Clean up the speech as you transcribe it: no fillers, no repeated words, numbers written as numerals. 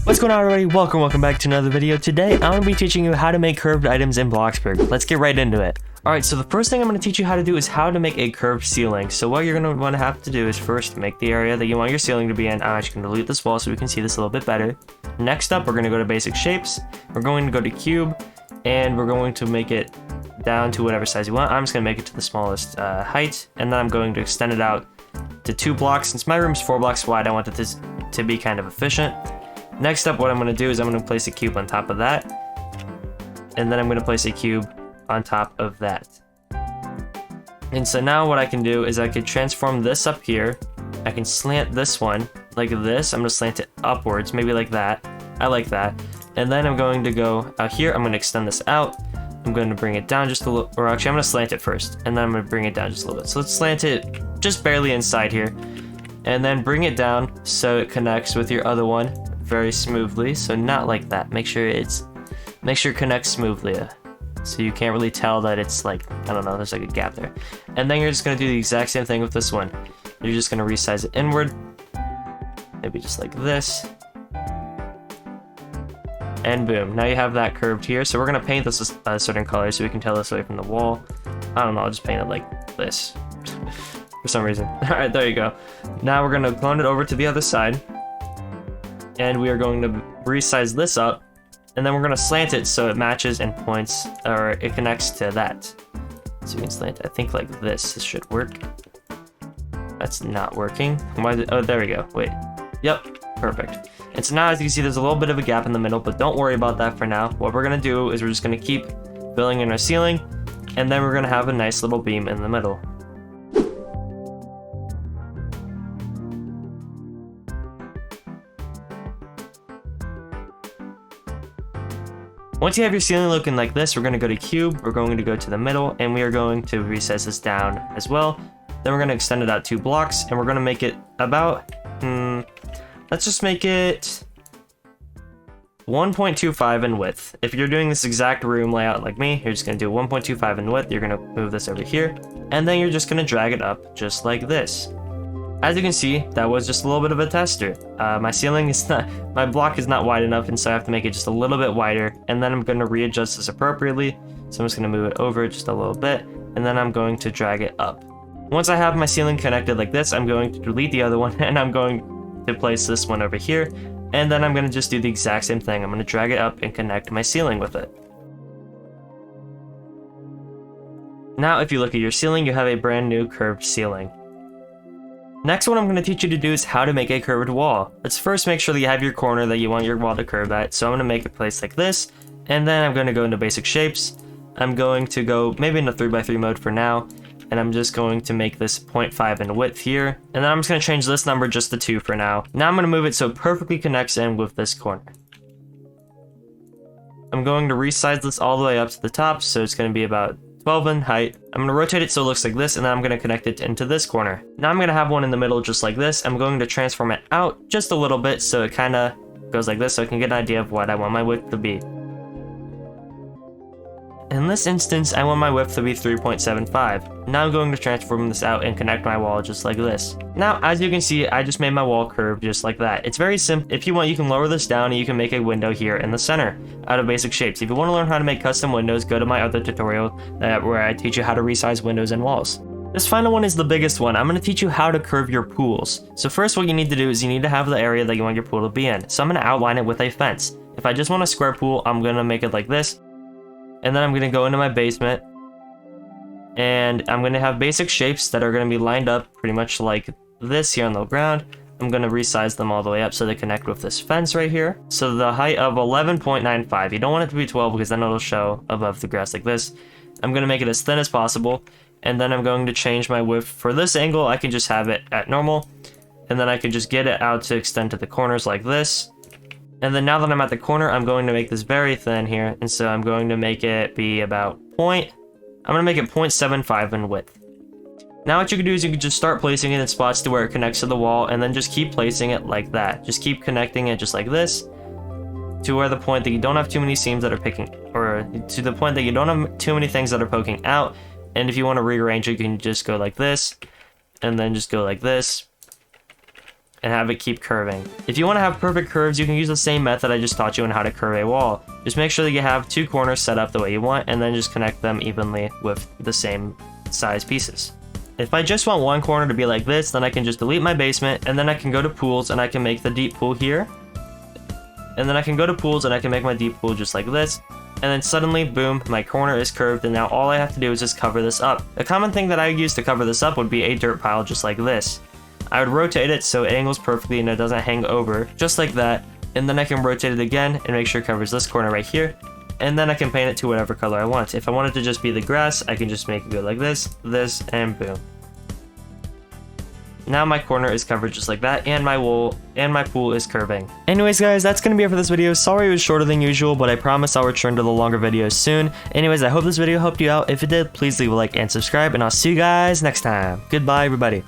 What's going on, everybody? Welcome back to another video. Today I'm going to be teaching you how to make curved items in Bloxburg. Let's get right into it. Alright, so the first thing I'm going to teach you how to do is how to make a curved ceiling. So what you're going to want to have to do is first make the area that you want your ceiling to be in. I'm actually going to delete this wall so we can see this a little bit better. Next up, we're going to go to basic shapes. We're going to go to cube, and we're going to make it down to whatever size you want. I'm just going to make it to the smallest height, and then I'm going to extend it out to 2 blocks. Since my room is 4 blocks wide, I want it to be kind of efficient. Next up, what I'm going to do is I'm going to place a cube on top of that, and then I'm going to place a cube on top of that. And so now what I can do is I could transform this up here. I can slant this one like this. I'm going to slant it upwards, maybe like that. I like that. And then I'm going to go out here. I'm going to extend this out. I'm going to bring it down just a little, or actually I'm going to slant it first, and then I'm going to bring it down just a little bit. So let's slant it just barely inside here, and then bring it down so it connects with your other one very smoothly. So not like that. Make sure it connects smoothly, so you can't really tell that it's like, I don't know, there's like a gap there. And then you're just going to do the exact same thing with this one. You're just going to resize it inward, maybe just like this, and boom, now you have that curved here. So we're going to paint this a certain color so we can tell this away from the wall. I don't know, I'll just paint it like this for some reason. Alright, there you go. Now we're going to clone it over to the other side, and we are going to resize this up, and then we're going to slant it so it matches and points, or it connects to that. So we can slant it, I think like this. This should work. That's not working. Oh, there we go. Wait. Yep, perfect. And so now, as you can see, there's a little bit of a gap in the middle, but don't worry about that for now. What we're going to do is we're just going to keep filling in our ceiling, and then we're going to have a nice little beam in the middle. Once you have your ceiling looking like this, we're going to go to cube, we're going to go to the middle, and we are going to resize this down as well. Then we're going to extend it out 2 blocks, and we're going to make it about, let's just make it 1.25 in width. If you're doing this exact room layout like me, you're just going to do 1.25 in width. You're going to move this over here, and then you're just going to drag it up just like this. As you can see, that was just a little bit of a tester. My block is not wide enough, and so I have to make it just a little bit wider, and then I'm going to readjust this appropriately. So I'm just going to move it over just a little bit, and then I'm going to drag it up. Once I have my ceiling connected like this, I'm going to delete the other one, and I'm going to place this one over here, and then I'm going to just do the exact same thing. I'm going to drag it up and connect my ceiling with it. Now, if you look at your ceiling, you have a brand new curved ceiling. Next, what I'm going to teach you to do is how to make a curved wall. Let's first make sure that you have your corner that you want your wall to curve at. So I'm going to make it place like this, and then I'm going to go into basic shapes. I'm going to go maybe in the 3x3 mode for now, and I'm just going to make this 0.5 in width here, and then I'm just going to change this number just to 2 for now. Now I'm going to move it so it perfectly connects in with this corner. I'm going to resize this all the way up to the top, so it's going to be about 12 in height. I'm going to rotate it so it looks like this, and then I'm going to connect it into this corner. Now I'm going to have one in the middle just like this. I'm going to transform it out just a little bit so it kind of goes like this, so I can get an idea of what I want my width to be. In this instance, I want my width to be 3.75. Now I'm going to transform this out and connect my wall just like this. Now, as you can see, I just made my wall curved just like that. It's very simple. If you want, you can lower this down and you can make a window here in the center out of basic shapes. If you want to learn how to make custom windows, go to my other tutorial where I teach you how to resize windows and walls. This final one is the biggest one. I'm going to teach you how to curve your pools. So first, what you need to do is you need to have the area that you want your pool to be in. So I'm going to outline it with a fence. If I just want a square pool, I'm going to make it like this. And then I'm going to go into my basement, and I'm going to have basic shapes that are going to be lined up pretty much like this here on the ground. I'm going to resize them all the way up so they connect with this fence right here. So the height of 11.95. You don't want it to be 12 because then it'll show above the grass like this. I'm going to make it as thin as possible, and then I'm going to change my width. For this angle, I can just have it at normal, and then I can just get it out to extend to the corners like this. And then now that I'm at the corner, I'm going to make this very thin here, and so I'm going to make it be about I'm going to make it 0.75 in width. Now what you can do is you can just start placing it in spots to where it connects to the wall, and then just keep placing it like that. Just keep connecting it just like this, to where the point that you don't have too many seams that are picking, or to the point that you don't have too many things that are poking out. And if you want to rearrange it, you can just go like this, and then just go like this, and have it keep curving. If you want to have perfect curves, you can use the same method I just taught you on how to curve a wall. Just make sure that you have 2 corners set up the way you want, and then just connect them evenly with the same size pieces. If I just want one corner to be like this, then I can just delete my basement, and then I can go to pools and I can make the deep pool here. And then I can go to pools and I can make my deep pool just like this. And then suddenly, boom, my corner is curved, and now all I have to do is just cover this up. A common thing that I use to cover this up would be a dirt pile just like this. I would rotate it so it angles perfectly and it doesn't hang over, just like that. And then I can rotate it again and make sure it covers this corner right here. And then I can paint it to whatever color I want. If I want it to just be the grass, I can just make it go like this, and boom. Now my corner is covered just like that, and my pool is curving. Anyways guys, that's gonna be it for this video. Sorry it was shorter than usual, but I promise I'll return to the longer videos soon. Anyways, I hope this video helped you out. If it did, please leave a like and subscribe, and I'll see you guys next time. Goodbye everybody.